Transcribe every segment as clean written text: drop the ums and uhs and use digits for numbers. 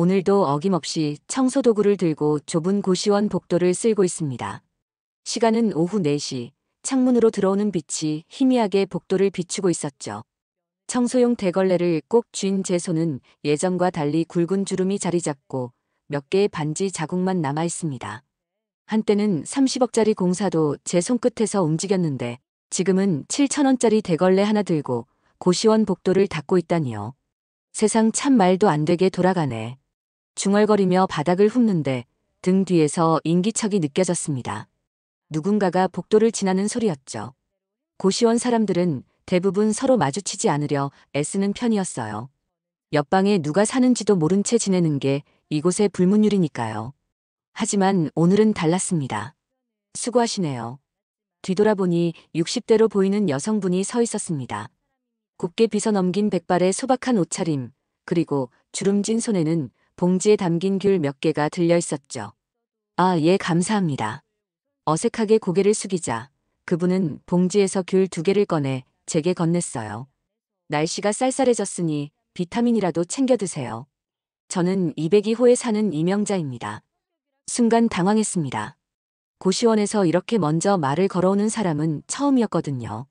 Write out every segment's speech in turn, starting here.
오늘도 어김없이 청소도구를 들고 좁은 고시원 복도를 쓸고 있습니다. 시간은 오후 4시, 창문으로 들어오는 빛이 희미하게 복도를 비추고 있었죠. 청소용 대걸레를 꼭 쥔 제 손은 예전과 달리 굵은 주름이 자리 잡고 몇 개의 반지 자국만 남아 있습니다. 한때는 30억짜리 공사도 제 손끝에서 움직였는데 지금은 7천원짜리 대걸레 하나 들고 고시원 복도를 닦고 있다니요. 세상 참 말도 안 되게 돌아가네. 중얼거리며 바닥을 훑는데 등 뒤에서 인기척이 느껴졌습니다. 누군가가 복도를 지나는 소리였죠. 고시원 사람들은 대부분 서로 마주치지 않으려 애쓰는 편이었어요. 옆방에 누가 사는지도 모른 채 지내는 게 이곳의 불문율이니까요. 하지만 오늘은 달랐습니다. 수고하시네요. 뒤돌아보니 60대로 보이는 여성분이 서 있었습니다. 곱게 빗어넘긴 백발의 소박한 옷차림, 그리고 주름진 손에는 봉지에 담긴 귤 몇 개가 들려 있었죠. 아, 예, 감사합니다. 어색하게 고개를 숙이자 그분은 봉지에서 귤 2개를 꺼내 제게 건넸어요. 날씨가 쌀쌀해졌으니 비타민이라도 챙겨 드세요. 저는 202호에 사는 이명자입니다. 순간 당황했습니다. 고시원에서 이렇게 먼저 말을 걸어오는 사람은 처음이었거든요.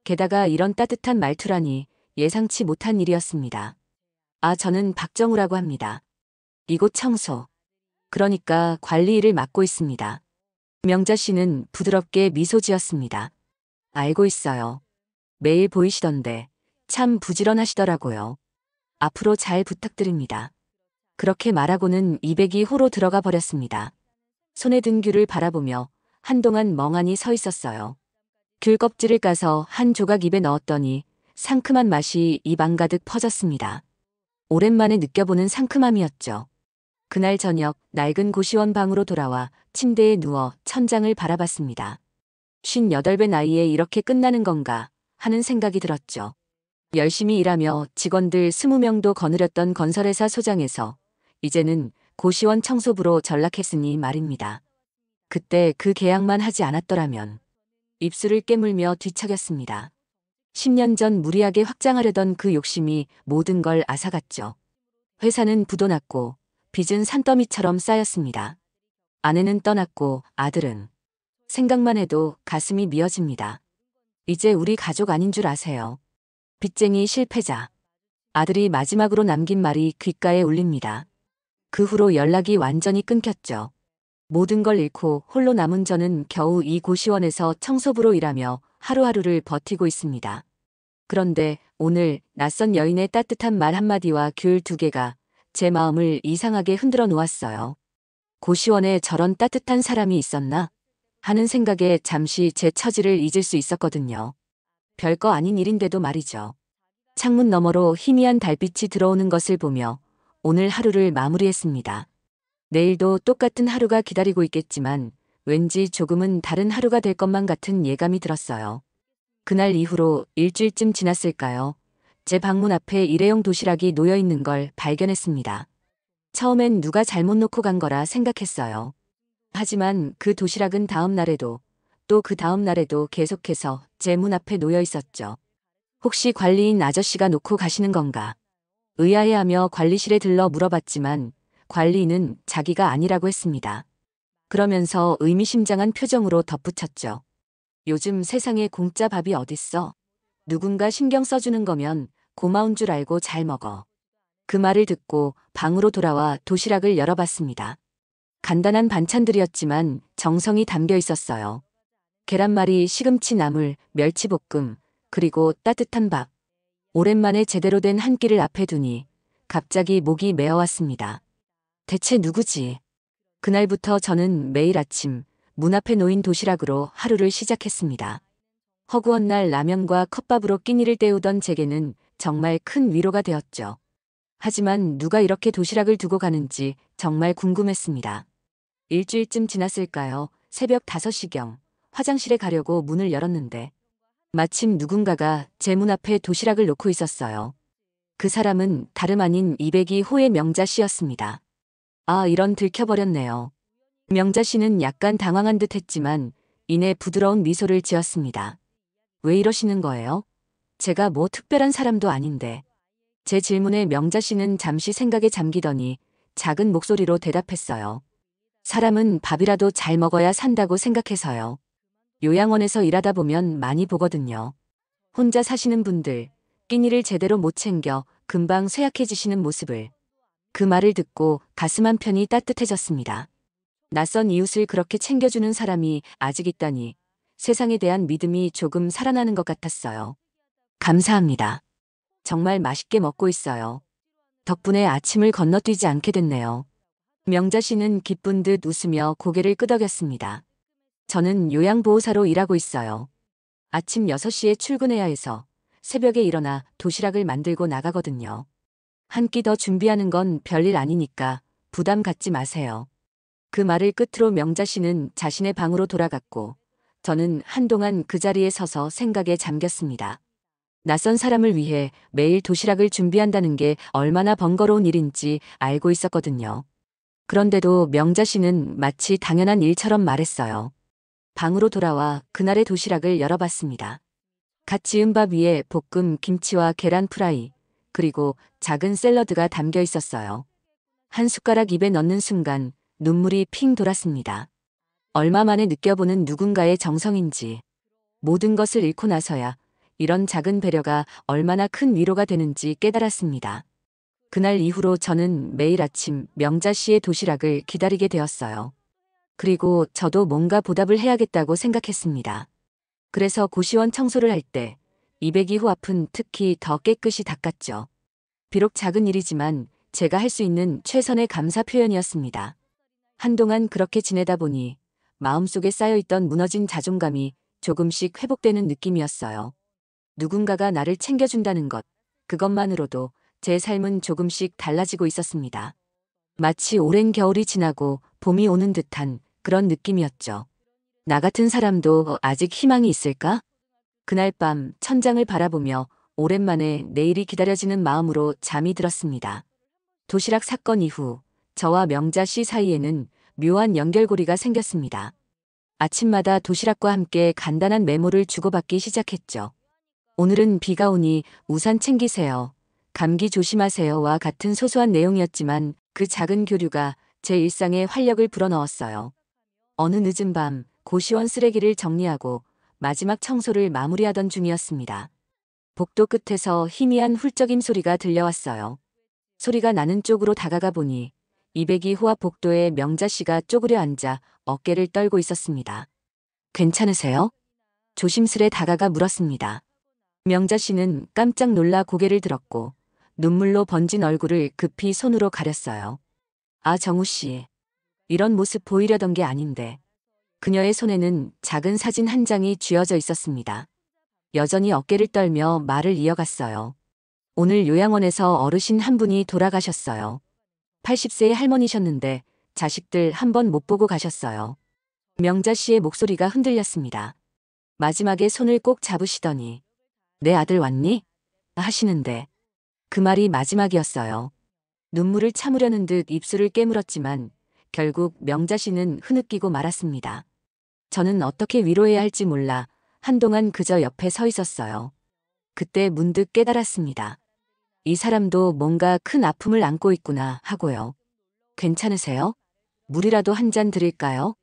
게다가 이런 따뜻한 말투라니 예상치 못한 일이었습니다. 아, 저는 박정우라고 합니다. 이곳 청소, 그러니까 관리 일을 맡고 있습니다. 명자 씨는 부드럽게 미소 지었습니다. 알고 있어요. 매일 보이시던데 참 부지런하시더라고요. 앞으로 잘 부탁드립니다. 그렇게 말하고는 202호로 들어가 버렸습니다. 손에 든 귤을 바라보며 한동안 멍하니 서 있었어요. 귤 껍질을 까서 한 조각 입에 넣었더니 상큼한 맛이 입 안가득 퍼졌습니다. 오랜만에 느껴보는 상큼함이었죠. 그날 저녁 낡은 고시원 방으로 돌아와 침대에 누워 천장을 바라봤습니다. 58배 나이에 이렇게 끝나는 건가 하는 생각이 들었죠. 열심히 일하며 직원들 20명도 거느렸던 건설회사 소장에서 이제는 고시원 청소부로 전락했으니 말입니다. 그때 그 계약만 하지 않았더라면. 입술을 깨물며 뒤척였습니다. 10년 전 무리하게 확장하려던 그 욕심이 모든 걸 앗아갔죠. 회사는 부도났고 빚은 산더미처럼 쌓였습니다. 아내는 떠났고 아들은. 생각만 해도 가슴이 미어집니다. 이제 우리 가족 아닌 줄 아세요. 빚쟁이 실패자. 아들이 마지막으로 남긴 말이 귓가에 울립니다. 그 후로 연락이 완전히 끊겼죠. 모든 걸 잃고 홀로 남은 저는 겨우 이 고시원에서 청소부로 일하며 하루하루를 버티고 있습니다. 그런데 오늘 낯선 여인의 따뜻한 말 한마디와 귤 2개가 제 마음을 이상하게 흔들어 놓았어요. 고시원에 저런 따뜻한 사람이 있었나? 하는 생각에 잠시 제 처지를 잊을 수 있었거든요. 별거 아닌 일인데도 말이죠. 창문 너머로 희미한 달빛이 들어오는 것을 보며 오늘 하루를 마무리했습니다. 내일도 똑같은 하루가 기다리고 있겠지만 왠지 조금은 다른 하루가 될 것만 같은 예감이 들었어요. 그날 이후로 일주일쯤 지났을까요? 제 방문 앞에 일회용 도시락이 놓여 있는 걸 발견했습니다. 처음엔 누가 잘못 놓고 간 거라 생각했어요. 하지만 그 도시락은 다음 날에도 또 그 다음 날에도 계속해서 제 문 앞에 놓여 있었죠. 혹시 관리인 아저씨가 놓고 가시는 건가? 의아해하며 관리실에 들러 물어봤지만 관리인은 자기가 아니라고 했습니다. 그러면서 의미심장한 표정으로 덧붙였죠. 요즘 세상에 공짜 밥이 어딨어? 누군가 신경 써주는 거면 고마운 줄 알고 잘 먹어. 그 말을 듣고 방으로 돌아와 도시락을 열어봤습니다. 간단한 반찬들이었지만 정성이 담겨 있었어요. 계란말이, 시금치 나물, 멸치볶음, 그리고 따뜻한 밥. 오랜만에 제대로 된 한 끼를 앞에 두니 갑자기 목이 메어왔습니다. 대체 누구지? 그날부터 저는 매일 아침 문 앞에 놓인 도시락으로 하루를 시작했습니다. 허구한 날 라면과 컵밥으로 끼니를 때우던 제게는 정말 큰 위로가 되었죠. 하지만 누가 이렇게 도시락을 두고 가는지 정말 궁금했습니다. 일주일쯤 지났을까요? 새벽 5시경 화장실에 가려고 문을 열었는데 마침 누군가가 제 문 앞에 도시락을 놓고 있었어요. 그 사람은 다름 아닌 202호의 명자 씨였습니다. 아, 이런 들켜버렸네요. 명자 씨는 약간 당황한 듯 했지만 이내 부드러운 미소를 지었습니다. 왜 이러시는 거예요? 제가 뭐 특별한 사람도 아닌데. 제 질문에 명자 씨는 잠시 생각에 잠기더니 작은 목소리로 대답했어요. 사람은 밥이라도 잘 먹어야 산다고 생각해서요. 요양원에서 일하다 보면 많이 보거든요. 혼자 사시는 분들, 끼니를 제대로 못 챙겨 금방 쇠약해지시는 모습을. 그 말을 듣고 가슴 한편이 따뜻해졌습니다. 낯선 이웃을 그렇게 챙겨주는 사람이 아직 있다니 세상에 대한 믿음이 조금 살아나는 것 같았어요. 감사합니다. 정말 맛있게 먹고 있어요. 덕분에 아침을 건너뛰지 않게 됐네요. 명자 씨는 기쁜 듯 웃으며 고개를 끄덕였습니다. 저는 요양보호사로 일하고 있어요. 아침 6시에 출근해야 해서 새벽에 일어나 도시락을 만들고 나가거든요. 한 끼 더 준비하는 건 별일 아니니까 부담 갖지 마세요. 그 말을 끝으로 명자 씨는 자신의 방으로 돌아갔고 저는 한동안 그 자리에 서서 생각에 잠겼습니다. 낯선 사람을 위해 매일 도시락을 준비한다는 게 얼마나 번거로운 일인지 알고 있었거든요. 그런데도 명자 씨는 마치 당연한 일처럼 말했어요. 방으로 돌아와 그날의 도시락을 열어봤습니다. 갓 지은 밥 위에 볶음 김치와 계란 프라이, 그리고 작은 샐러드가 담겨 있었어요. 한 숟가락 입에 넣는 순간 눈물이 핑 돌았습니다. 얼마 만에 느껴보는 누군가의 정성인지, 모든 것을 잃고 나서야 이런 작은 배려가 얼마나 큰 위로가 되는지 깨달았습니다. 그날 이후로 저는 매일 아침 명자 씨의 도시락을 기다리게 되었어요. 그리고 저도 뭔가 보답을 해야겠다고 생각했습니다. 그래서 고시원 청소를 할 때 202호 앞은 특히 더 깨끗이 닦았죠. 비록 작은 일이지만 제가 할 수 있는 최선의 감사 표현이었습니다. 한동안 그렇게 지내다 보니 마음속에 쌓여있던 무너진 자존감이 조금씩 회복되는 느낌이었어요. 누군가가 나를 챙겨준다는 것, 그것만으로도 제 삶은 조금씩 달라지고 있었습니다. 마치 오랜 겨울이 지나고 봄이 오는 듯한 그런 느낌이었죠. 나 같은 사람도 아직 희망이 있을까? 그날 밤 천장을 바라보며 오랜만에 내일이 기다려지는 마음으로 잠이 들었습니다. 도시락 사건 이후 저와 명자 씨 사이에는 묘한 연결고리가 생겼습니다. 아침마다 도시락과 함께 간단한 메모를 주고받기 시작했죠. 오늘은 비가 오니 우산 챙기세요. 감기 조심하세요와 같은 소소한 내용이었지만 그 작은 교류가 제 일상에 활력을 불어넣었어요. 어느 늦은 밤 고시원 쓰레기를 정리하고 마지막 청소를 마무리하던 중이었습니다. 복도 끝에서 희미한 훌쩍임 소리가 들려왔어요. 소리가 나는 쪽으로 다가가 보니 202호 앞 복도에 명자 씨가 쪼그려 앉아 어깨를 떨고 있었습니다. 괜찮으세요? 조심스레 다가가 물었습니다. 명자 씨는 깜짝 놀라 고개를 들었고 눈물로 번진 얼굴을 급히 손으로 가렸어요. 아, 정우 씨. 이런 모습 보이려던 게 아닌데. 그녀의 손에는 작은 사진 한 장이 쥐어져 있었습니다. 여전히 어깨를 떨며 말을 이어갔어요. 오늘 요양원에서 어르신 한 분이 돌아가셨어요. 80세의 할머니셨는데 자식들 한 번 못 보고 가셨어요. 명자 씨의 목소리가 흔들렸습니다. 마지막에 손을 꼭 잡으시더니 내 아들 왔니? 하시는데 그 말이 마지막이었어요. 눈물을 참으려는 듯 입술을 깨물었지만 결국 명자 씨는 흐느끼고 말았습니다. 저는 어떻게 위로해야 할지 몰라 한동안 그저 옆에 서 있었어요. 그때 문득 깨달았습니다. 이 사람도 뭔가 큰 아픔을 안고 있구나 하고요. 괜찮으세요? 물이라도 한 잔 드릴까요?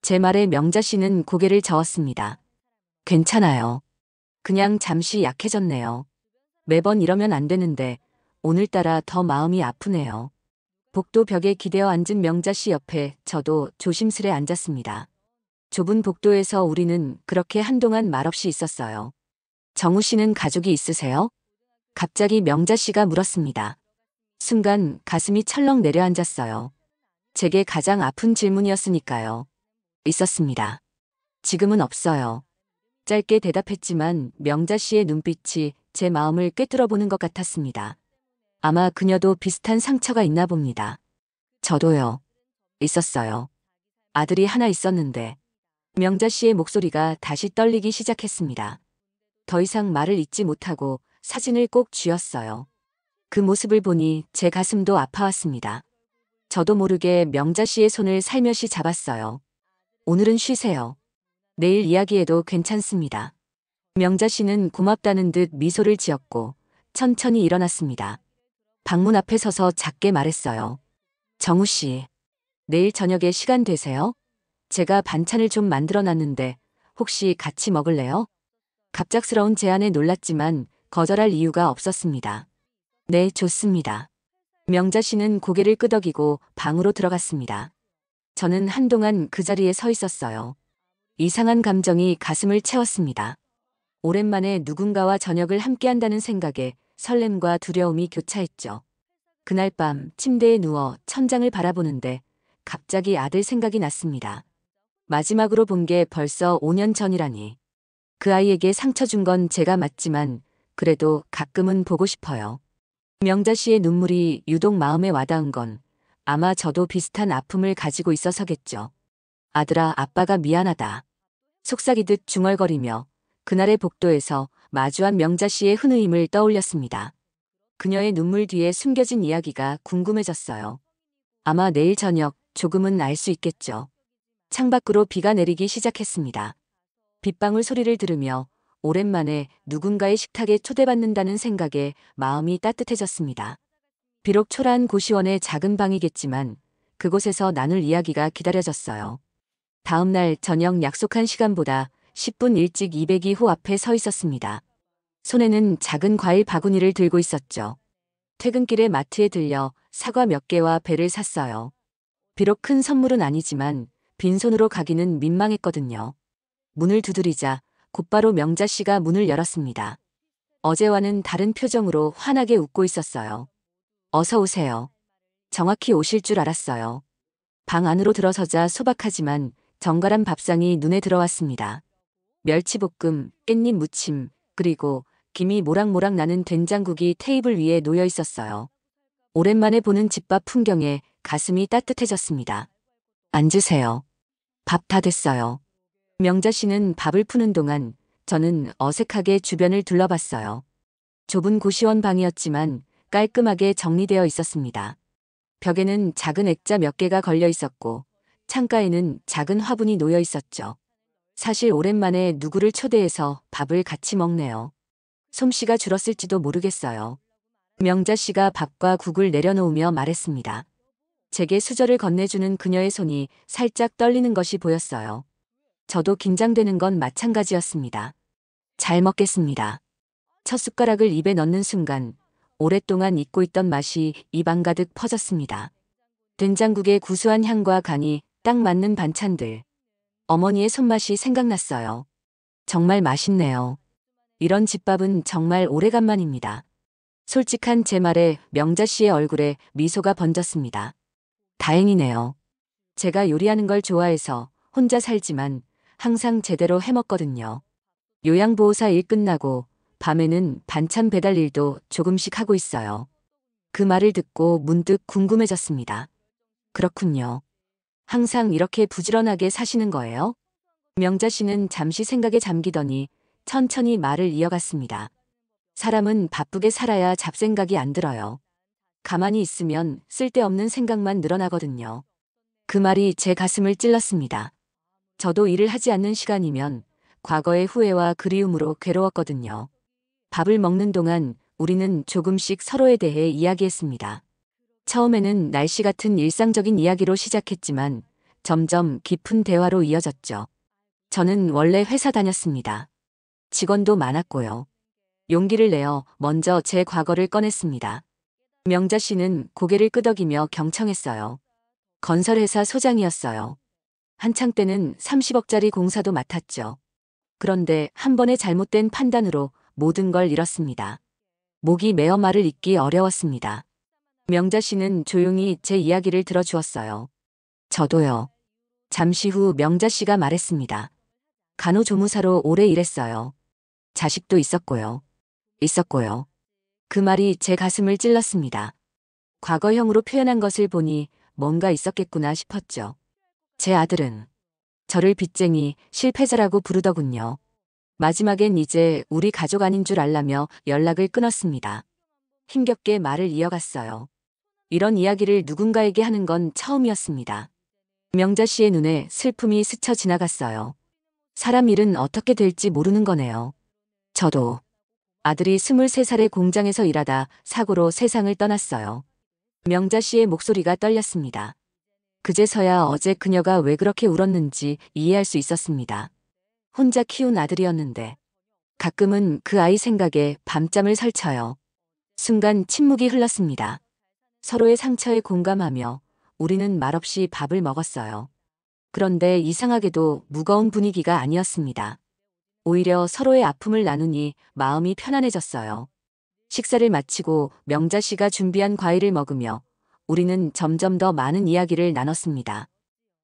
제 말에 명자 씨는 고개를 저었습니다. 괜찮아요. 그냥 잠시 약해졌네요. 매번 이러면 안 되는데 오늘따라 더 마음이 아프네요. 복도 벽에 기대어 앉은 명자 씨 옆에 저도 조심스레 앉았습니다. 좁은 복도에서 우리는 그렇게 한동안 말없이 있었어요. 정우 씨는 가족이 있으세요? 갑자기 명자 씨가 물었습니다. 순간 가슴이 철렁 내려앉았어요. 제게 가장 아픈 질문이었으니까요. 있었습니다. 지금은 없어요. 짧게 대답했지만 명자 씨의 눈빛이 제 마음을 꿰뚫어보는 것 같았습니다. 아마 그녀도 비슷한 상처가 있나 봅니다. 저도요. 있었어요. 아들이 하나 있었는데 명자 씨의 목소리가 다시 떨리기 시작했습니다. 더 이상 말을 잇지 못하고 사진을 꼭 쥐었어요. 그 모습을 보니 제 가슴도 아파왔습니다. 저도 모르게 명자 씨의 손을 살며시 잡았어요. 오늘은 쉬세요. 내일 이야기해도 괜찮습니다. 명자 씨는 고맙다는 듯 미소를 지었고 천천히 일어났습니다. 방문 앞에 서서 작게 말했어요. 정우 씨, 내일 저녁에 시간 되세요? 제가 반찬을 좀 만들어 놨는데 혹시 같이 먹을래요? 갑작스러운 제안에 놀랐지만 거절할 이유가 없었습니다. 네, 좋습니다. 명자 씨는 고개를 끄덕이고 방으로 들어갔습니다. 저는 한동안 그 자리에 서 있었어요. 이상한 감정이 가슴을 채웠습니다. 오랜만에 누군가와 저녁을 함께한다는 생각에 설렘과 두려움이 교차했죠. 그날 밤 침대에 누워 천장을 바라보는데 갑자기 아들 생각이 났습니다. 마지막으로 본 게 벌써 5년 전이라니. 그 아이에게 상처 준 건 제가 맞지만 그래도 가끔은 보고 싶어요. 명자 씨의 눈물이 유독 마음에 와닿은 건 아마 저도 비슷한 아픔을 가지고 있어서겠죠. 아들아, 아빠가 미안하다. 속삭이듯 중얼거리며 그날의 복도에서 마주한 명자 씨의 훈우임을 떠올렸습니다. 그녀의 눈물 뒤에 숨겨진 이야기가 궁금해졌어요. 아마 내일 저녁 조금은 알 수 있겠죠. 창밖으로 비가 내리기 시작했습니다. 빗방울 소리를 들으며 오랜만에 누군가의 식탁에 초대받는다는 생각에 마음이 따뜻해졌습니다. 비록 초라한 고시원의 작은 방이겠지만 그곳에서 나눌 이야기가 기다려졌어요. 다음 날 저녁 약속한 시간보다 10분 일찍 202호 앞에 서 있었습니다. 손에는 작은 과일 바구니를 들고 있었죠. 퇴근길에 마트에 들려 사과 몇 개와 배를 샀어요. 비록 큰 선물은 아니지만 빈손으로 가기는 민망했거든요. 문을 두드리자 곧바로 명자 씨가 문을 열었습니다. 어제와는 다른 표정으로 환하게 웃고 있었어요. 어서 오세요. 정확히 오실 줄 알았어요. 방 안으로 들어서자 소박하지만 정갈한 밥상이 눈에 들어왔습니다. 멸치볶음, 깻잎 무침, 그리고 김이 모락모락 나는 된장국이 테이블 위에 놓여 있었어요. 오랜만에 보는 집밥 풍경에 가슴이 따뜻해졌습니다. 앉으세요. 밥 다 됐어요. 명자 씨는 밥을 푸는 동안 저는 어색하게 주변을 둘러봤어요. 좁은 고시원 방이었지만 깔끔하게 정리되어 있었습니다. 벽에는 작은 액자 몇 개가 걸려 있었고 창가에는 작은 화분이 놓여 있었죠. 사실 오랜만에 누구를 초대해서 밥을 같이 먹네요. 솜씨가 줄었을지도 모르겠어요. 명자 씨가 밥과 국을 내려놓으며 말했습니다. 제게 수저를 건네주는 그녀의 손이 살짝 떨리는 것이 보였어요. 저도 긴장되는 건 마찬가지였습니다. 잘 먹겠습니다. 첫 숟가락을 입에 넣는 순간 오랫동안 잊고 있던 맛이 입안 가득 퍼졌습니다. 된장국의 구수한 향과 간이 딱 맞는 반찬들. 어머니의 손맛이 생각났어요. 정말 맛있네요. 이런 집밥은 정말 오래간만입니다. 솔직한 제 말에 명자 씨의 얼굴에 미소가 번졌습니다. 다행이네요. 제가 요리하는 걸 좋아해서 혼자 살지만 항상 제대로 해먹거든요. 요양보호사 일 끝나고 밤에는 반찬 배달 일도 조금씩 하고 있어요. 그 말을 듣고 문득 궁금해졌습니다. 그렇군요. 항상 이렇게 부지런하게 사시는 거예요? 명자 씨는 잠시 생각에 잠기더니 천천히 말을 이어갔습니다. 사람은 바쁘게 살아야 잡생각이 안 들어요. 가만히 있으면 쓸데없는 생각만 늘어나거든요. 그 말이 제 가슴을 찔렀습니다. 저도 일을 하지 않는 시간이면 과거의 후회와 그리움으로 괴로웠거든요. 밥을 먹는 동안 우리는 조금씩 서로에 대해 이야기했습니다. 처음에는 날씨 같은 일상적인 이야기로 시작했지만 점점 깊은 대화로 이어졌죠. 저는 원래 회사 다녔습니다. 직원도 많았고요. 용기를 내어 먼저 제 과거를 꺼냈습니다. 명자 씨는 고개를 끄덕이며 경청했어요. 건설회사 소장이었어요. 한창 때는 30억짜리 공사도 맡았죠. 그런데 한 번의 잘못된 판단으로 모든 걸 잃었습니다. 목이 메어 말을 잇기 어려웠습니다. 명자 씨는 조용히 제 이야기를 들어주었어요. 저도요. 잠시 후 명자 씨가 말했습니다. 간호조무사로 오래 일했어요. 자식도 있었고요. 그 말이 제 가슴을 찔렀습니다. 과거형으로 표현한 것을 보니 뭔가 있었겠구나 싶었죠. 제 아들은 저를 빚쟁이, 실패자라고 부르더군요. 마지막엔 이제 우리 가족 아닌 줄 알라며 연락을 끊었습니다. 힘겹게 말을 이어갔어요. 이런 이야기를 누군가에게 하는 건 처음이었습니다. 명자 씨의 눈에 슬픔이 스쳐 지나갔어요. 사람 일은 어떻게 될지 모르는 거네요. 저도 아들이 23살의 공장에서 일하다 사고로 세상을 떠났어요. 명자 씨의 목소리가 떨렸습니다. 그제서야 어제 그녀가 왜 그렇게 울었는지 이해할 수 있었습니다. 혼자 키운 아들이었는데 가끔은 그 아이 생각에 밤잠을 설쳐요. 순간 침묵이 흘렀습니다. 서로의 상처에 공감하며 우리는 말없이 밥을 먹었어요. 그런데 이상하게도 무거운 분위기가 아니었습니다. 오히려 서로의 아픔을 나누니 마음이 편안해졌어요. 식사를 마치고 명자 씨가 준비한 과일을 먹으며 우리는 점점 더 많은 이야기를 나눴습니다.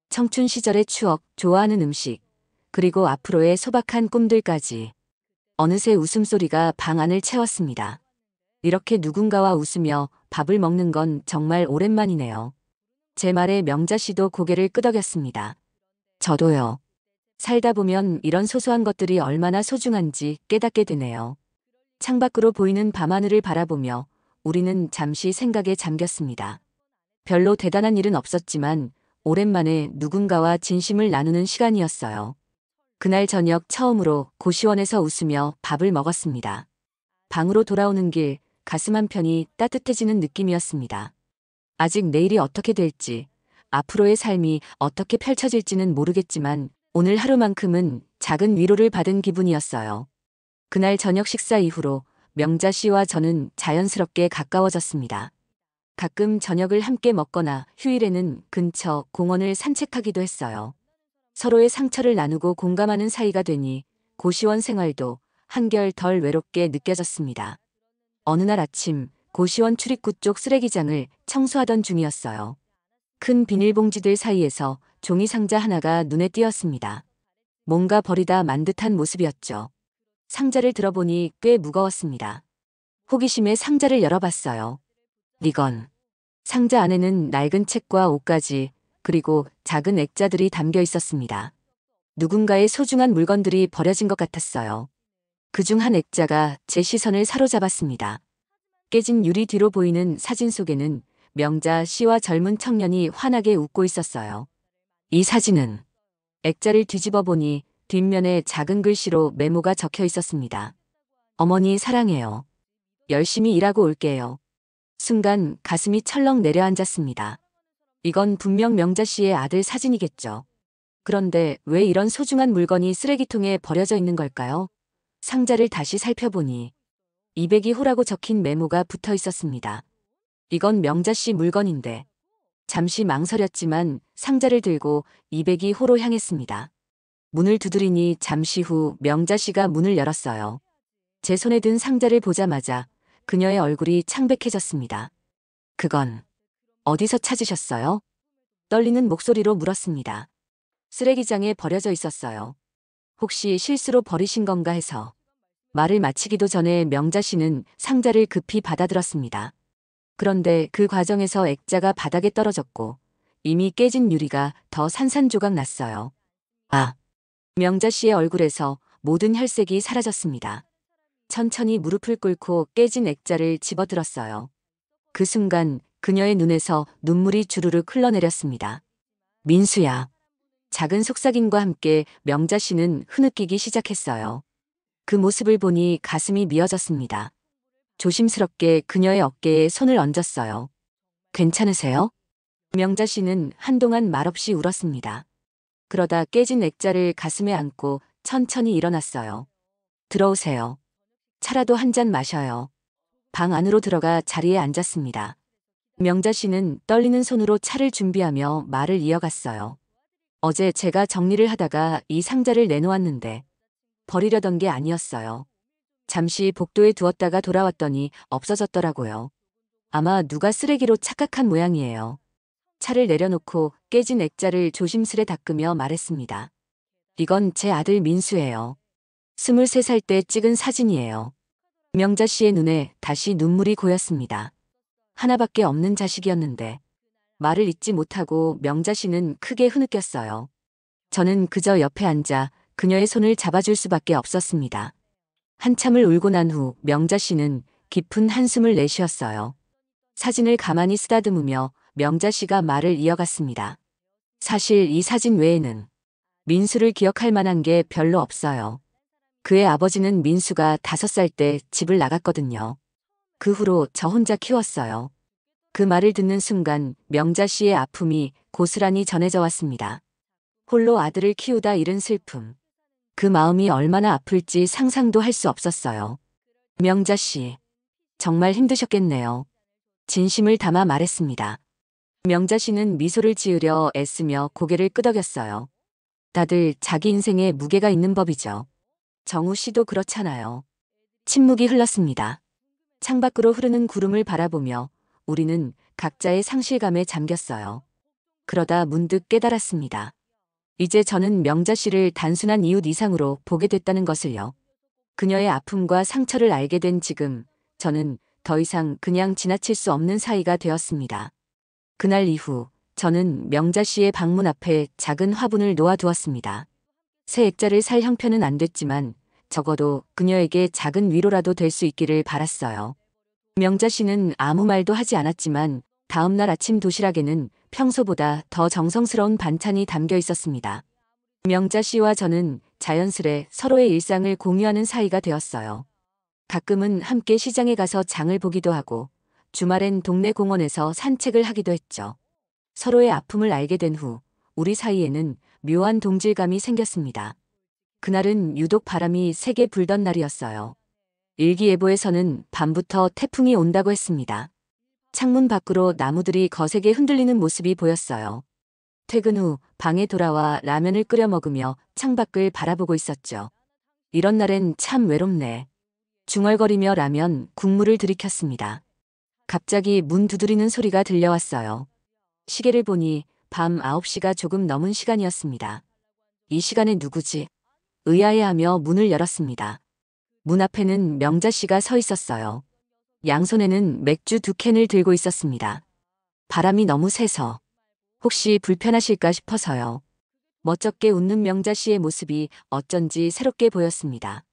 청춘 시절의 추억, 좋아하는 음식, 그리고 앞으로의 소박한 꿈들까지. 어느새 웃음소리가 방 안을 채웠습니다. 이렇게 누군가와 웃으며 밥을 먹는 건 정말 오랜만이네요. 제 말에 명자 씨도 고개를 끄덕였습니다. 저도요. 살다 보면 이런 소소한 것들이 얼마나 소중한지 깨닫게 되네요. 창밖으로 보이는 밤하늘을 바라보며 우리는 잠시 생각에 잠겼습니다. 별로 대단한 일은 없었지만 오랜만에 누군가와 진심을 나누는 시간이었어요. 그날 저녁 처음으로 고시원에서 웃으며 밥을 먹었습니다. 방으로 돌아오는 길 가슴 한편이 따뜻해지는 느낌이었습니다. 아직 내일이 어떻게 될지, 앞으로의 삶이 어떻게 펼쳐질지는 모르겠지만 오늘 하루만큼은 작은 위로를 받은 기분이었어요. 그날 저녁 식사 이후로 명자 씨와 저는 자연스럽게 가까워졌습니다. 가끔 저녁을 함께 먹거나 휴일에는 근처 공원을 산책하기도 했어요. 서로의 상처를 나누고 공감하는 사이가 되니 고시원 생활도 한결 덜 외롭게 느껴졌습니다. 어느 날 아침 고시원 출입구 쪽 쓰레기장을 청소하던 중이었어요. 큰 비닐봉지들 사이에서 종이 상자 하나가 눈에 띄었습니다. 뭔가 버리다 만 듯한 모습이었죠. 상자를 들어보니 꽤 무거웠습니다. 호기심에 상자를 열어봤어요. 이건 상자 안에는 낡은 책과 옷까지 그리고 작은 액자들이 담겨 있었습니다. 누군가의 소중한 물건들이 버려진 것 같았어요. 그중 한 액자가 제 시선을 사로잡았습니다. 깨진 유리 뒤로 보이는 사진 속에는 명자 씨와 젊은 청년이 환하게 웃고 있었어요. 이 사진은 액자를 뒤집어 보니 뒷면에 작은 글씨로 메모가 적혀 있었습니다. 어머니 사랑해요. 열심히 일하고 올게요. 순간 가슴이 철렁 내려앉았습니다. 이건 분명 명자 씨의 아들 사진이겠죠. 그런데 왜 이런 소중한 물건이 쓰레기통에 버려져 있는 걸까요? 상자를 다시 살펴보니 202호라고 적힌 메모가 붙어 있었습니다. 이건 명자 씨 물건인데 잠시 망설였지만 상자를 들고 202호로 향했습니다. 문을 두드리니 잠시 후 명자 씨가 문을 열었어요. 제 손에 든 상자를 보자마자 그녀의 얼굴이 창백해졌습니다. 그건 어디서 찾으셨어요? 떨리는 목소리로 물었습니다. 쓰레기장에 버려져 있었어요. 혹시 실수로 버리신 건가 해서. 말을 마치기도 전에 명자 씨는 상자를 급히 받아들었습니다. 그런데 그 과정에서 액자가 바닥에 떨어졌고 이미 깨진 유리가 더 산산조각 났어요. 아! 명자 씨의 얼굴에서 모든 혈색이 사라졌습니다. 천천히 무릎을 꿇고 깨진 액자를 집어들었어요. 그 순간 그녀의 눈에서 눈물이 주르륵 흘러내렸습니다. 민수야. 작은 속삭임과 함께 명자 씨는 흐느끼기 시작했어요. 그 모습을 보니 가슴이 미어졌습니다. 조심스럽게 그녀의 어깨에 손을 얹었어요. 괜찮으세요? 명자 씨는 한동안 말없이 울었습니다. 그러다 깨진 액자를 가슴에 안고 천천히 일어났어요. 들어오세요. 차라도 한 잔 마셔요. 방 안으로 들어가 자리에 앉았습니다. 명자 씨는 떨리는 손으로 차를 준비하며 말을 이어갔어요. 어제 제가 정리를 하다가 이 상자를 내놓았는데 버리려던 게 아니었어요. 잠시 복도에 두었다가 돌아왔더니 없어졌더라고요. 아마 누가 쓰레기로 착각한 모양이에요. 차를 내려놓고 깨진 액자를 조심스레 닦으며 말했습니다. 이건 제 아들 민수예요. 23살 때 찍은 사진이에요. 명자 씨의 눈에 다시 눈물이 고였습니다. 하나밖에 없는 자식이었는데 말을 잇지 못하고 명자 씨는 크게 흐느꼈어요. 저는 그저 옆에 앉아 그녀의 손을 잡아줄 수밖에 없었습니다. 한참을 울고 난 후 명자 씨는 깊은 한숨을 내쉬었어요. 사진을 가만히 쓰다듬으며 명자 씨가 말을 이어갔습니다. 사실 이 사진 외에는 민수를 기억할 만한 게 별로 없어요. 그의 아버지는 민수가 5살 때 집을 나갔거든요. 그 후로 저 혼자 키웠어요. 그 말을 듣는 순간 명자 씨의 아픔이 고스란히 전해져 왔습니다. 홀로 아들을 키우다 잃은 슬픔. 그 마음이 얼마나 아플지 상상도 할 수 없었어요. 명자 씨, 정말 힘드셨겠네요. 진심을 담아 말했습니다. 명자 씨는 미소를 지으려 애쓰며 고개를 끄덕였어요. 다들 자기 인생에 무게가 있는 법이죠. 정우 씨도 그렇잖아요. 침묵이 흘렀습니다. 창밖으로 흐르는 구름을 바라보며 우리는 각자의 상실감에 잠겼어요. 그러다 문득 깨달았습니다. 이제 저는 명자 씨를 단순한 이웃 이상으로 보게 됐다는 것을요. 그녀의 아픔과 상처를 알게 된 지금, 저는 더 이상 그냥 지나칠 수 없는 사이가 되었습니다. 그날 이후, 저는 명자 씨의 방문 앞에 작은 화분을 놓아두었습니다. 새 액자를 살 형편은 안 됐지만, 적어도 그녀에게 작은 위로라도 될 수 있기를 바랐어요. 명자 씨는 아무 말도 하지 않았지만 다음 날 아침 도시락에는 평소보다 더 정성스러운 반찬이 담겨 있었습니다. 명자 씨와 저는 자연스레 서로의 일상을 공유하는 사이가 되었어요. 가끔은 함께 시장에 가서 장을 보기도 하고 주말엔 동네 공원에서 산책을 하기도 했죠. 서로의 아픔을 알게 된 후 우리 사이에는 묘한 동질감이 생겼습니다. 그날은 유독 바람이 세게 불던 날이었어요. 일기예보에서는 밤부터 태풍이 온다고 했습니다. 창문 밖으로 나무들이 거세게 흔들리는 모습이 보였어요. 퇴근 후 방에 돌아와 라면을 끓여 먹으며 창밖을 바라보고 있었죠. 이런 날엔 참 외롭네. 중얼거리며 라면, 국물을 들이켰습니다. 갑자기 문 두드리는 소리가 들려왔어요. 시계를 보니 밤 9시가 조금 넘은 시간이었습니다. 이 시간에 누구지? 의아해하며 문을 열었습니다. 문 앞에는 명자 씨가 서 있었어요. 양손에는 맥주 2캔을 들고 있었습니다. 바람이 너무 세서 혹시 불편하실까 싶어서요. 멋쩍게 웃는 명자 씨의 모습이 어쩐지 새롭게 보였습니다.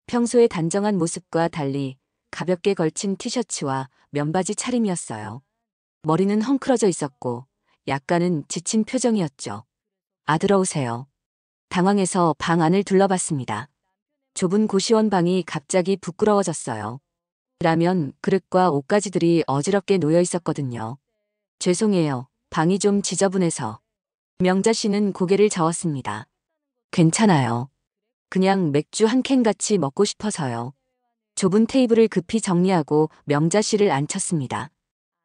평소의 단정한 모습과 달리 가볍게 걸친 티셔츠와 면바지 차림이었어요. 머리는 헝클어져 있었고 약간은 지친 표정이었죠. 들어오세요. 당황해서 방 안을 둘러봤습니다. 좁은 고시원 방이 갑자기 부끄러워졌어요. 라면, 그릇과 옷가지들이 어지럽게 놓여 있었거든요. 죄송해요. 방이 좀 지저분해서. 명자 씨는 고개를 저었습니다. 괜찮아요. 그냥 맥주 한 캔 같이 먹고 싶어서요. 좁은 테이블을 급히 정리하고 명자 씨를 앉혔습니다.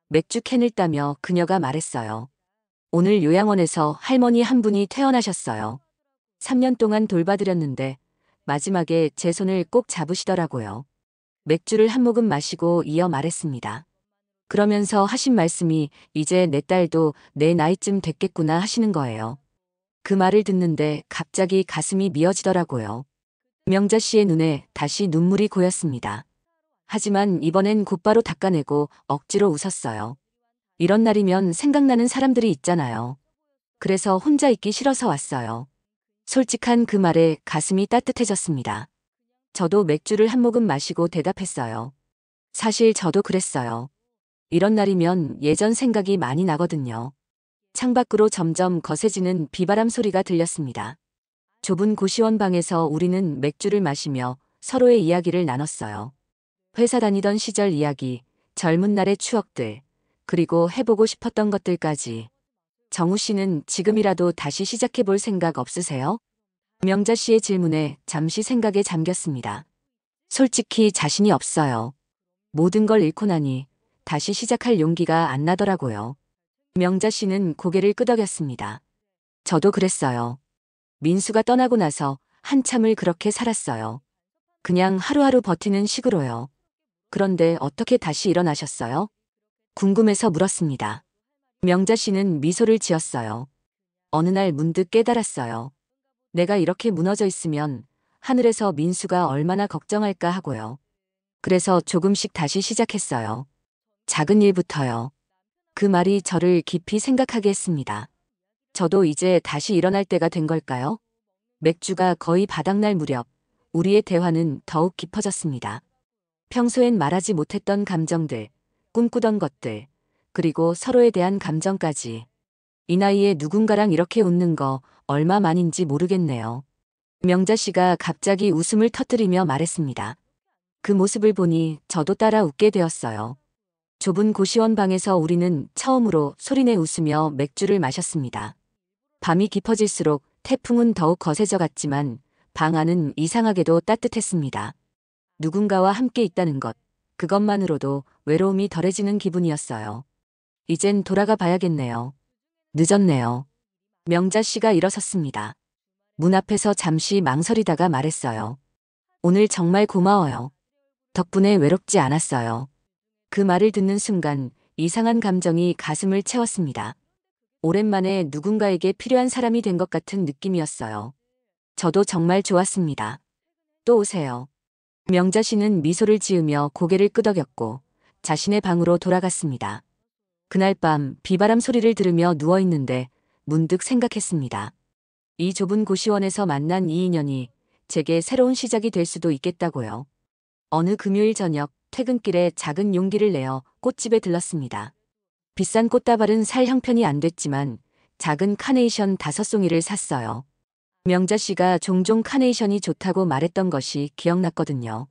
맥주 캔을 따며 그녀가 말했어요. 오늘 요양원에서 할머니 한 분이 퇴원하셨어요. 3년 동안 돌봐드렸는데 마지막에 제 손을 꼭 잡으시더라고요. 맥주를 한 모금 마시고 이어 말했습니다. 그러면서 하신 말씀이 이제 내 딸도 내 나이쯤 됐겠구나 하시는 거예요. 그 말을 듣는데 갑자기 가슴이 미어지더라고요. 명자 씨의 눈에 다시 눈물이 고였습니다. 하지만 이번엔 곧바로 닦아내고 억지로 웃었어요. 이런 날이면 생각나는 사람들이 있잖아요. 그래서 혼자 있기 싫어서 왔어요. 솔직한 그 말에 가슴이 따뜻해졌습니다. 저도 맥주를 한 모금 마시고 대답했어요. 사실 저도 그랬어요. 이런 날이면 예전 생각이 많이 나거든요. 창밖으로 점점 거세지는 비바람 소리가 들렸습니다. 좁은 고시원 방에서 우리는 맥주를 마시며 서로의 이야기를 나눴어요. 회사 다니던 시절 이야기, 젊은 날의 추억들, 그리고 해보고 싶었던 것들까지. 정우 씨는 지금이라도 다시 시작해볼 생각 없으세요? 명자 씨의 질문에 잠시 생각에 잠겼습니다. 솔직히 자신이 없어요. 모든 걸 잃고 나니 다시 시작할 용기가 안 나더라고요. 명자 씨는 고개를 끄덕였습니다. 저도 그랬어요. 민수가 떠나고 나서 한참을 그렇게 살았어요. 그냥 하루하루 버티는 식으로요. 그런데 어떻게 다시 일어나셨어요? 궁금해서 물었습니다. 명자 씨는 미소를 지었어요. 어느 날 문득 깨달았어요. 내가 이렇게 무너져 있으면 하늘에서 민수가 얼마나 걱정할까 하고요. 그래서 조금씩 다시 시작했어요. 작은 일부터요. 그 말이 저를 깊이 생각하게 했습니다. 저도 이제 다시 일어날 때가 된 걸까요? 맥주가 거의 바닥날 무렵 우리의 대화는 더욱 깊어졌습니다. 평소엔 말하지 못했던 감정들, 꿈꾸던 것들, 그리고 서로에 대한 감정까지. 이 나이에 누군가랑 이렇게 웃는 거 얼마만인지 모르겠네요. 명자 씨가 갑자기 웃음을 터뜨리며 말했습니다. 그 모습을 보니 저도 따라 웃게 되었어요. 좁은 고시원 방에서 우리는 처음으로 소리내 웃으며 맥주를 마셨습니다. 밤이 깊어질수록 태풍은 더욱 거세져 갔지만 방 안은 이상하게도 따뜻했습니다. 누군가와 함께 있다는 것, 그것만으로도 외로움이 덜해지는 기분이었어요. 이젠 돌아가 봐야겠네요. 늦었네요. 명자 씨가 일어섰습니다. 문 앞에서 잠시 망설이다가 말했어요. 오늘 정말 고마워요. 덕분에 외롭지 않았어요. 그 말을 듣는 순간 이상한 감정이 가슴을 채웠습니다. 오랜만에 누군가에게 필요한 사람이 된 것 같은 느낌이었어요. 저도 정말 좋았습니다. 또 오세요. 명자 씨는 미소를 지으며 고개를 끄덕였고 자신의 방으로 돌아갔습니다. 그날 밤 비바람 소리를 들으며 누워있는데 문득 생각했습니다. 이 좁은 고시원에서 만난 이 인연이 제게 새로운 시작이 될 수도 있겠다고요. 어느 금요일 저녁 퇴근길에 작은 용기를 내어 꽃집에 들렀습니다. 비싼 꽃다발은 살 형편이 안 됐지만 작은 카네이션 5송이를 샀어요. 명자 씨가 종종 카네이션이 좋다고 말했던 것이 기억났거든요.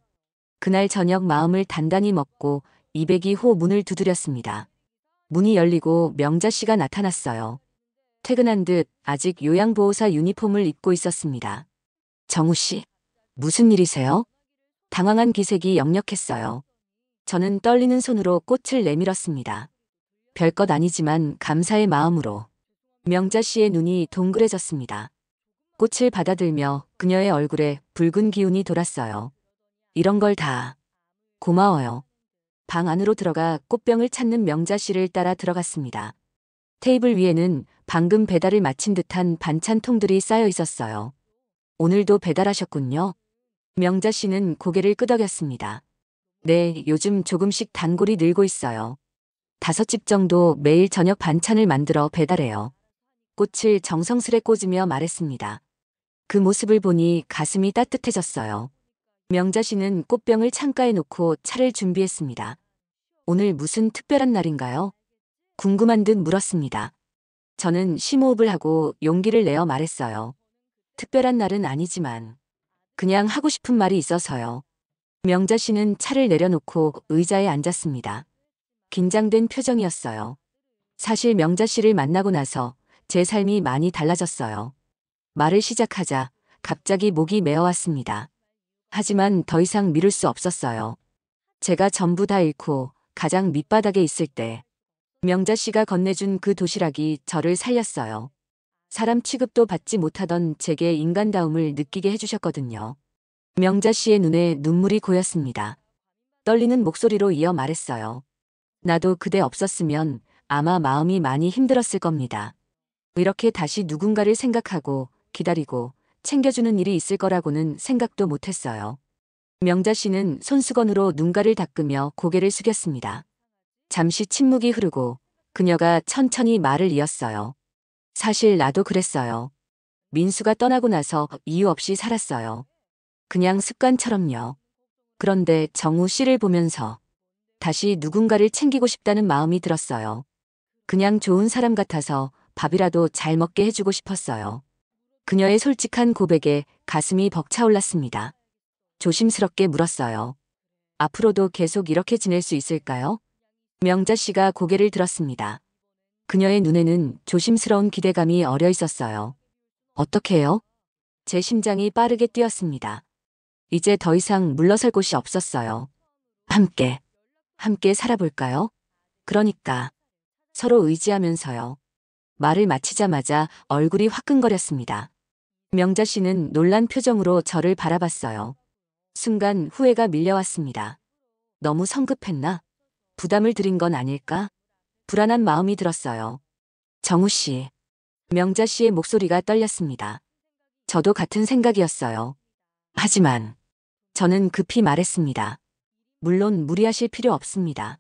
그날 저녁 마음을 단단히 먹고 202호 문을 두드렸습니다. 문이 열리고 명자 씨가 나타났어요. 퇴근한 듯 아직 요양보호사 유니폼을 입고 있었습니다. 정우 씨, 무슨 일이세요? 당황한 기색이 역력했어요. 저는 떨리는 손으로 꽃을 내밀었습니다. 별것 아니지만 감사의 마음으로. 명자 씨의 눈이 동그래졌습니다. 꽃을 받아들며 그녀의 얼굴에 붉은 기운이 돌았어요. 이런 걸 다. 고마워요. 방 안으로 들어가 꽃병을 찾는 명자 씨를 따라 들어갔습니다. 테이블 위에는 방금 배달을 마친 듯한 반찬통들이 쌓여 있었어요. 오늘도 배달하셨군요. 명자 씨는 고개를 끄덕였습니다. 네, 요즘 조금씩 단골이 늘고 있어요. 5집 정도 매일 저녁 반찬을 만들어 배달해요. 꽃을 정성스레 꽂으며 말했습니다. 그 모습을 보니 가슴이 따뜻해졌어요. 명자 씨는 꽃병을 창가에 놓고 차를 준비했습니다. 오늘 무슨 특별한 날인가요? 궁금한 듯 물었습니다. 저는 심호흡을 하고 용기를 내어 말했어요. 특별한 날은 아니지만 그냥 하고 싶은 말이 있어서요. 명자 씨는 차를 내려놓고 의자에 앉았습니다. 긴장된 표정이었어요. 사실 명자 씨를 만나고 나서 제 삶이 많이 달라졌어요. 말을 시작하자 갑자기 목이 메어왔습니다. 하지만 더 이상 미룰 수 없었어요. 제가 전부 다 잃고 가장 밑바닥에 있을 때 명자 씨가 건네준 그 도시락이 저를 살렸어요. 사람 취급도 받지 못하던 제게 인간다움을 느끼게 해주셨거든요. 명자 씨의 눈에 눈물이 고였습니다. 떨리는 목소리로 이어 말했어요. 나도 그대 없었으면 아마 마음이 많이 힘들었을 겁니다. 이렇게 다시 누군가를 생각하고 기다리고 챙겨주는 일이 있을 거라고는 생각도 못했어요. 명자 씨는 손수건으로 눈가를 닦으며 고개를 숙였습니다. 잠시 침묵이 흐르고 그녀가 천천히 말을 이었어요. 사실 나도 그랬어요. 민수가 떠나고 나서 이유 없이 살았어요. 그냥 습관처럼요. 그런데 정우 씨를 보면서 다시 누군가를 챙기고 싶다는 마음이 들었어요. 그냥 좋은 사람 같아서 밥이라도 잘 먹게 해주고 싶었어요. 그녀의 솔직한 고백에 가슴이 벅차올랐습니다. 조심스럽게 물었어요. 앞으로도 계속 이렇게 지낼 수 있을까요? 명자 씨가 고개를 들었습니다. 그녀의 눈에는 조심스러운 기대감이 어려 있었어요. 어떻게요? 제 심장이 빠르게 뛰었습니다. 이제 더 이상 물러설 곳이 없었어요. 함께 살아볼까요? 그러니까 서로 의지하면서요. 말을 마치자마자 얼굴이 화끈거렸습니다. 명자 씨는 놀란 표정으로 저를 바라봤어요. 순간 후회가 밀려왔습니다. 너무 성급했나? 부담을 드린 건 아닐까? 불안한 마음이 들었어요. 정우 씨. 명자 씨의 목소리가 떨렸습니다. 저도 같은 생각이었어요. 하지만 저는 급히 말했습니다. 물론 무리하실 필요 없습니다.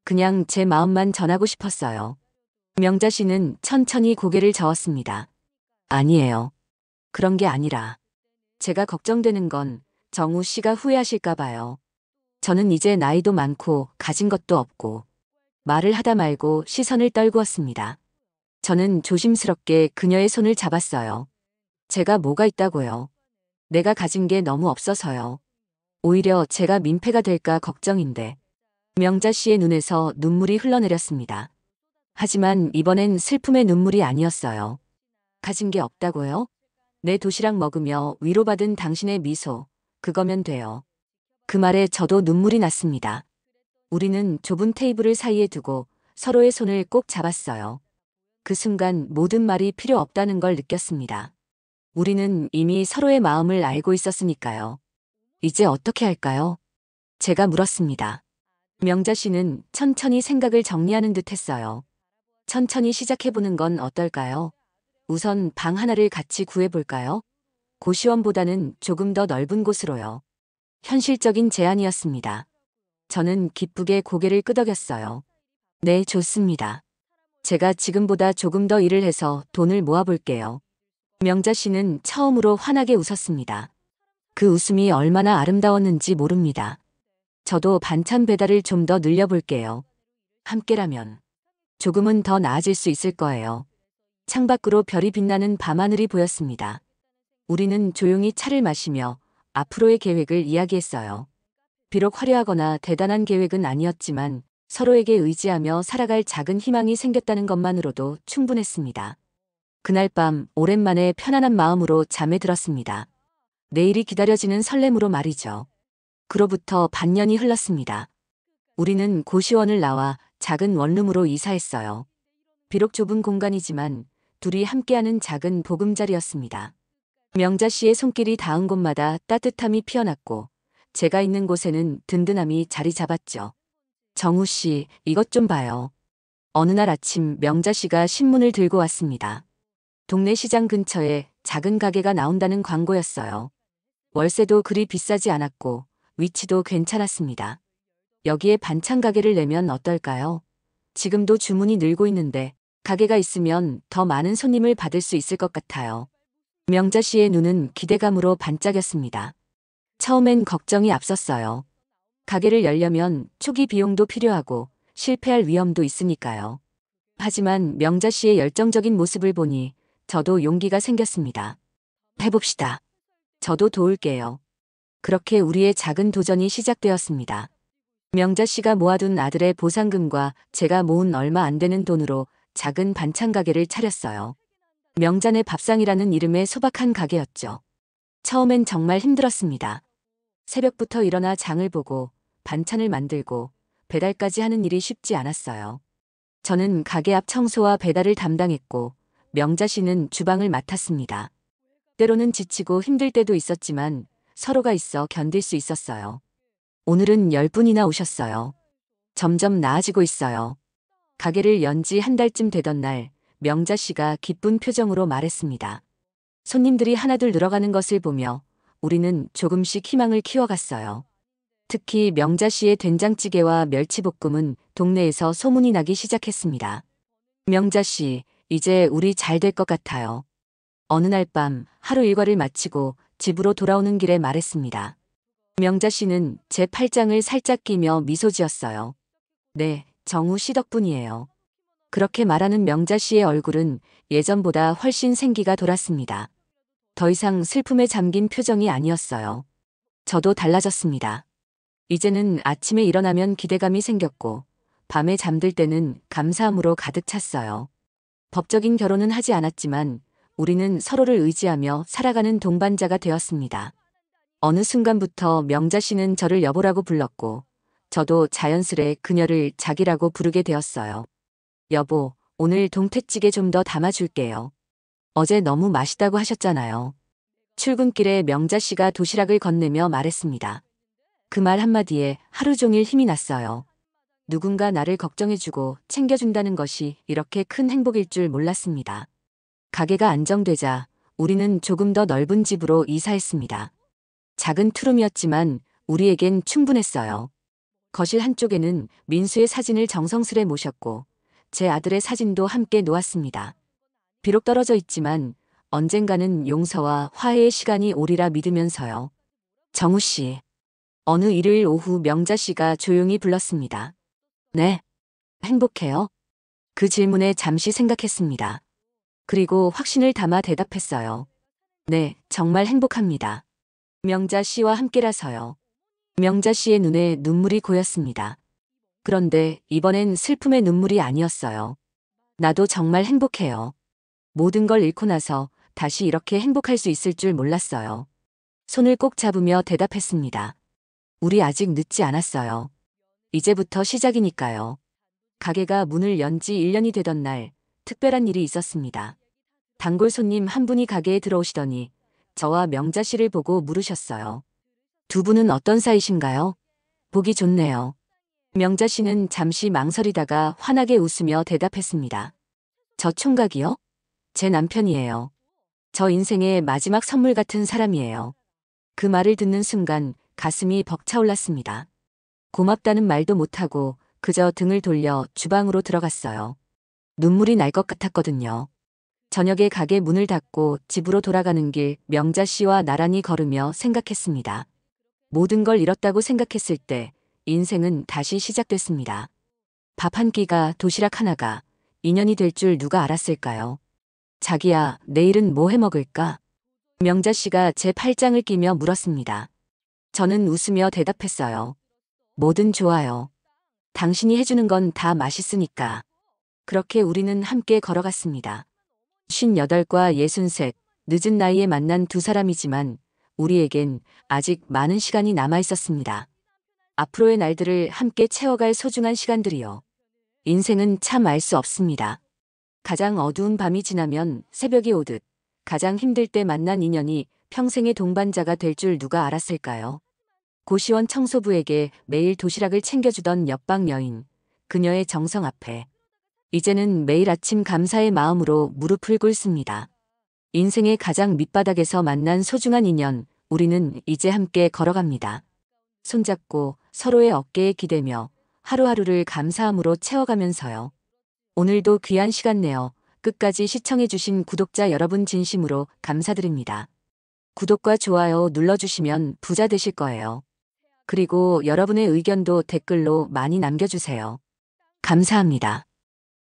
그냥 제 마음만 전하고 싶었어요. 명자 씨는 천천히 고개를 저었습니다. 아니에요. 그런 게 아니라 제가 걱정되는 건 정우 씨가 후회하실까 봐요. 저는 이제 나이도 많고 가진 것도 없고 말을 하다 말고 시선을 떨구었습니다. 저는 조심스럽게 그녀의 손을 잡았어요. 제가 뭐가 있다고요? 내가 가진 게 너무 없어서요. 오히려 제가 민폐가 될까 걱정인데. 명자 씨의 눈에서 눈물이 흘러내렸습니다. 하지만 이번엔 슬픔의 눈물이 아니었어요. 가진 게 없다고요? 내 도시락 먹으며 위로받은 당신의 미소, 그거면 돼요. 그 말에 저도 눈물이 났습니다. 우리는 좁은 테이블을 사이에 두고 서로의 손을 꼭 잡았어요. 그 순간 모든 말이 필요 없다는 걸 느꼈습니다. 우리는 이미 서로의 마음을 알고 있었으니까요. 이제 어떻게 할까요? 제가 물었습니다. 명자 씨는 천천히 생각을 정리하는 듯 했어요. 천천히 시작해보는 건 어떨까요? 우선 방 하나를 같이 구해볼까요? 고시원보다는 조금 더 넓은 곳으로요. 현실적인 제안이었습니다. 저는 기쁘게 고개를 끄덕였어요. 네, 좋습니다. 제가 지금보다 조금 더 일을 해서 돈을 모아볼게요. 명자 씨는 처음으로 환하게 웃었습니다. 그 웃음이 얼마나 아름다웠는지 모릅니다. 저도 반찬 배달을 좀 더 늘려볼게요. 함께라면 조금은 더 나아질 수 있을 거예요. 창밖으로 별이 빛나는 밤하늘이 보였습니다. 우리는 조용히 차를 마시며 앞으로의 계획을 이야기했어요. 비록 화려하거나 대단한 계획은 아니었지만 서로에게 의지하며 살아갈 작은 희망이 생겼다는 것만으로도 충분했습니다. 그날 밤 오랜만에 편안한 마음으로 잠에 들었습니다. 내일이 기다려지는 설렘으로 말이죠. 그로부터 반년이 흘렀습니다. 우리는 고시원을 나와 작은 원룸으로 이사했어요. 비록 좁은 공간이지만 둘이 함께하는 작은 보금자리였습니다. 명자 씨의 손길이 닿은 곳마다 따뜻함이 피어났고 제가 있는 곳에는 든든함이 자리 잡았죠. 정우 씨, 이것 좀 봐요. 어느 날 아침 명자 씨가 신문을 들고 왔습니다. 동네 시장 근처에 작은 가게가 나온다는 광고였어요. 월세도 그리 비싸지 않았고 위치도 괜찮았습니다. 여기에 반찬 가게를 내면 어떨까요? 지금도 주문이 늘고 있는데 가게가 있으면 더 많은 손님을 받을 수 있을 것 같아요. 명자 씨의 눈은 기대감으로 반짝였습니다. 처음엔 걱정이 앞섰어요. 가게를 열려면 초기 비용도 필요하고 실패할 위험도 있으니까요. 하지만 명자 씨의 열정적인 모습을 보니 저도 용기가 생겼습니다. 해봅시다. 저도 도울게요. 그렇게 우리의 작은 도전이 시작되었습니다. 명자 씨가 모아둔 아들의 보상금과 제가 모은 얼마 안 되는 돈으로 작은 반찬 가게를 차렸어요. 명자네 밥상이라는 이름의 소박한 가게였죠. 처음엔 정말 힘들었습니다. 새벽부터 일어나 장을 보고 반찬을 만들고 배달까지 하는 일이 쉽지 않았어요. 저는 가게 앞 청소와 배달을 담당했고 명자 씨는 주방을 맡았습니다. 때로는 지치고 힘들 때도 있었지만 서로가 있어 견딜 수 있었어요. 오늘은 10분이나 오셨어요. 점점 나아지고 있어요. 가게를 연 지 한 달쯤 되던 날 명자 씨가 기쁜 표정으로 말했습니다. 손님들이 하나둘 늘어가는 것을 보며 우리는 조금씩 희망을 키워갔어요. 특히 명자 씨의 된장찌개와 멸치볶음은 동네에서 소문이 나기 시작했습니다. 명자 씨, 이제 우리 잘 될 것 같아요. 어느 날 밤 하루 일과를 마치고 집으로 돌아오는 길에 말했습니다. 명자 씨는 제 팔짱을 살짝 끼며 미소 지었어요. 네, 정우 씨 덕분이에요. 그렇게 말하는 명자 씨의 얼굴은 예전보다 훨씬 생기가 돌았습니다. 더 이상 슬픔에 잠긴 표정이 아니었어요. 저도 달라졌습니다. 이제는 아침에 일어나면 기대감이 생겼고 밤에 잠들 때는 감사함으로 가득 찼어요. 법적인 결혼은 하지 않았지만 우리는 서로를 의지하며 살아가는 동반자가 되었습니다. 어느 순간부터 명자 씨는 저를 여보라고 불렀고 저도 자연스레 그녀를 자기라고 부르게 되었어요. 여보, 오늘 동태찌개 좀 더 담아줄게요. 어제 너무 맛있다고 하셨잖아요. 출근길에 명자 씨가 도시락을 건네며 말했습니다. 그 말 한마디에 하루 종일 힘이 났어요. 누군가 나를 걱정해주고 챙겨준다는 것이 이렇게 큰 행복일 줄 몰랐습니다. 가게가 안정되자 우리는 조금 더 넓은 집으로 이사했습니다. 작은 투룸이었지만 우리에겐 충분했어요. 거실 한쪽에는 민수의 사진을 정성스레 모셨고 제 아들의 사진도 함께 놓았습니다. 비록 떨어져 있지만 언젠가는 용서와 화해의 시간이 오리라 믿으면서요. 정우 씨. 어느 일요일 오후 명자 씨가 조용히 불렀습니다. 네. 행복해요? 그 질문에 잠시 생각했습니다. 그리고 확신을 담아 대답했어요. 네, 정말 행복합니다. 명자 씨와 함께라서요. 명자 씨의 눈에 눈물이 고였습니다. 그런데 이번엔 슬픔의 눈물이 아니었어요. 나도 정말 행복해요. 모든 걸 잃고 나서 다시 이렇게 행복할 수 있을 줄 몰랐어요. 손을 꼭 잡으며 대답했습니다. 우리 아직 늦지 않았어요. 이제부터 시작이니까요. 가게가 문을 연 지 1년이 되던 날, 특별한 일이 있었습니다. 단골 손님 한 분이 가게에 들어오시더니 저와 명자 씨를 보고 물으셨어요. 두 분은 어떤 사이신가요? 보기 좋네요. 명자 씨는 잠시 망설이다가 환하게 웃으며 대답했습니다. 저 총각이요? 제 남편이에요. 저 인생의 마지막 선물 같은 사람이에요. 그 말을 듣는 순간 가슴이 벅차올랐습니다. 고맙다는 말도 못하고 그저 등을 돌려 주방으로 들어갔어요. 눈물이 날 것 같았거든요. 저녁에 가게 문을 닫고 집으로 돌아가는 길 명자 씨와 나란히 걸으며 생각했습니다. 모든 걸 잃었다고 생각했을 때 인생은 다시 시작됐습니다. 밥 한 끼가 도시락 하나가 인연이 될 줄 누가 알았을까요? 자기야, 내일은 뭐 해 먹을까? 명자 씨가 제 팔짱을 끼며 물었습니다. 저는 웃으며 대답했어요. 뭐든 좋아요. 당신이 해주는 건 다 맛있으니까. 그렇게 우리는 함께 걸어갔습니다. 58과 63, 늦은 나이에 만난 두 사람이지만 우리에겐 아직 많은 시간이 남아 있었습니다. 앞으로의 날들을 함께 채워갈 소중한 시간들이요. 인생은 참 알 수 없습니다. 가장 어두운 밤이 지나면 새벽이 오듯 가장 힘들 때 만난 인연이 평생의 동반자가 될 줄 누가 알았을까요? 고시원 청소부에게 매일 도시락을 챙겨주던 옆방 여인, 그녀의 정성 앞에 이제는 매일 아침 감사의 마음으로 무릎을 꿇습니다. 인생의 가장 밑바닥에서 만난 소중한 인연, 우리는 이제 함께 걸어갑니다. 손잡고 서로의 어깨에 기대며 하루하루를 감사함으로 채워가면서요. 오늘도 귀한 시간 내어 끝까지 시청해주신 구독자 여러분 진심으로 감사드립니다. 구독과 좋아요 눌러주시면 부자 되실 거예요. 그리고 여러분의 의견도 댓글로 많이 남겨주세요. 감사합니다.